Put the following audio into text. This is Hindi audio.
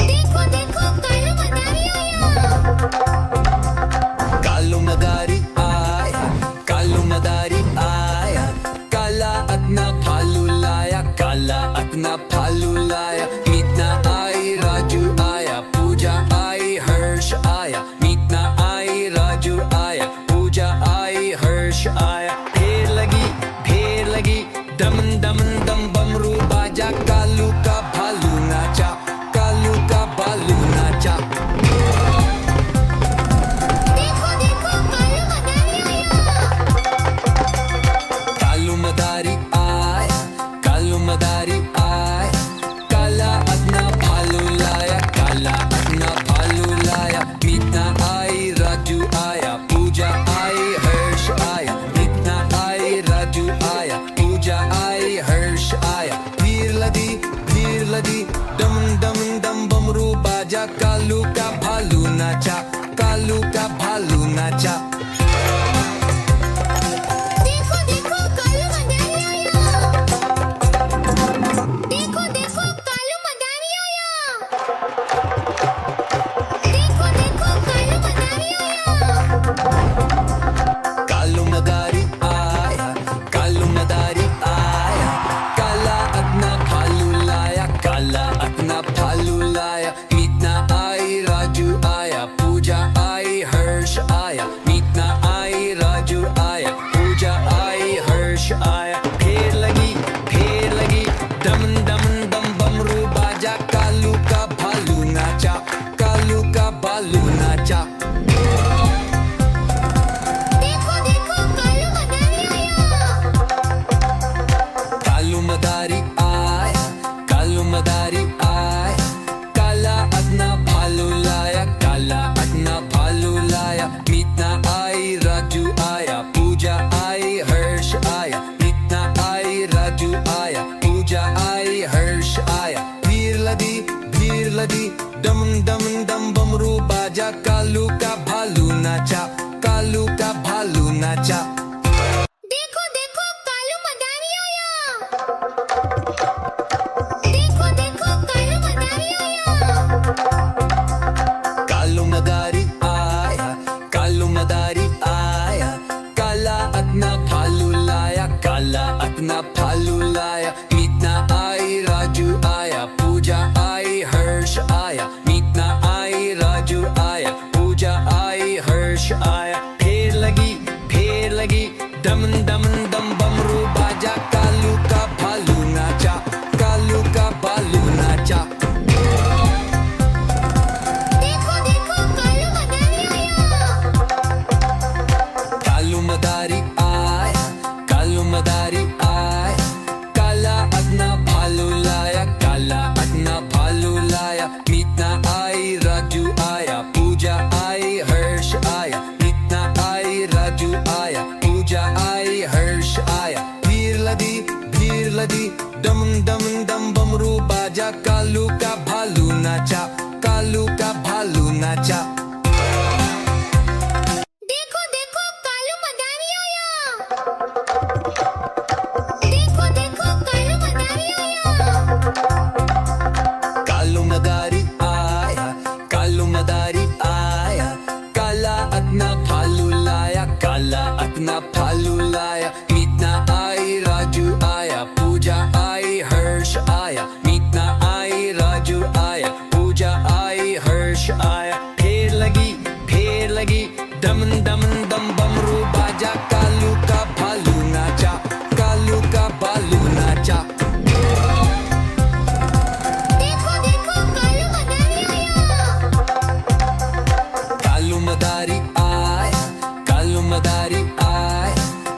देखो देखो कालू मदारी आया, कालू मदारी आया, काला अतना फालू लाया, काला अतना फालू लाया। मीतना आई राजू आया, पूजा आई हर्ष आया। मीतना आई राजू आया, पूजा आई हर्ष आया। ढेर लगी दमन दमन दम बमरू बाजा। कालू का भालू नाचा, कालू का भालू नाचा। देखो देखो कालू मदारी आया, कालू मदारी आया, काला अतना भालू लाया, काला अतना भालू लाया। मीतना आई राजू आया, पूजा आई हर्ष आया। मीतना आई राजू आया, पूजा आई हर्ष आया। भीड़ लदी दम दम दम बमरू बाजा। कालू का भालू नाचा, कालू का भालू नाचा। देखो देखो कालू मदारी आया, देखो देखो कालू मदारी आया, देखो देखो कालू मदारी आया। कालू मदारी आया, कालू मदारी आया, काला अतना भालू लाया, काला अतना भालू लाया। मीतना आई राजू आया, पूजा आई हर्ष आया। मीतना आई राजू आया, पूजा आई हर्ष आया। ढेर लगी दमन दमन दम बमरू बाजा। कालू का भालू नाचा, कालू का भालू नाचा। देखो देखो कालू मदारी आया, कालू मदारी आया, कालू मदारी आया, काला अतना भालू लाया, काला अतना भालू लाया। मीतना आई राजू आया, पूजा आई हर्ष आया। मीतना आई राजू आया, पूजा आई हर्ष आया। भीड़ लदी दमन दमन दम बमरू बाजा। कालू का भालू नाचा, कालू का भालू नाचा। देखो देखो कालू मदारी आया, देखो देखो कालू मदारी आया। कालू मदारी आया, कालू मदारी आया, काला अतना भालू लाया, काला अतना भालू लाया। मीतना आई राजू आया, पूजा आई हर्ष आया। मीतना आई राजू आया, पूजा आई हर्ष आया। ढेर लगी दमन दमन दम बमरू बाजा। कालू का भालू नाचा, कालू का भालू नाचा। देखो देखो कालू मदारी आया, कालू मदारी आया, कालू मदारी आया, काला अतना भालू लाया, काला अतना भालू लाया। मीतना आई राजू आया, पूजा आई हर्ष आया। मीतना आई राजू आया, पूजा आई हर्ष आया। भीड़ लदी दमन दमन दम बमरू बाजा। कालू का भालू नाचा, कालू का भालू नाचा। देखो देखो कालू मदारी आया, देखो देखो कालू मदारी आया। कालू मदारी आया, कालू मदारी आया, काला अतना भालू लाया, काला अतना भालू लाया। मीतना आई राजू आया, पूजा आई हर्ष आया। मीतना आई राजू आया, पूजा आई हर्ष आया। ढेर लगी दमन दमन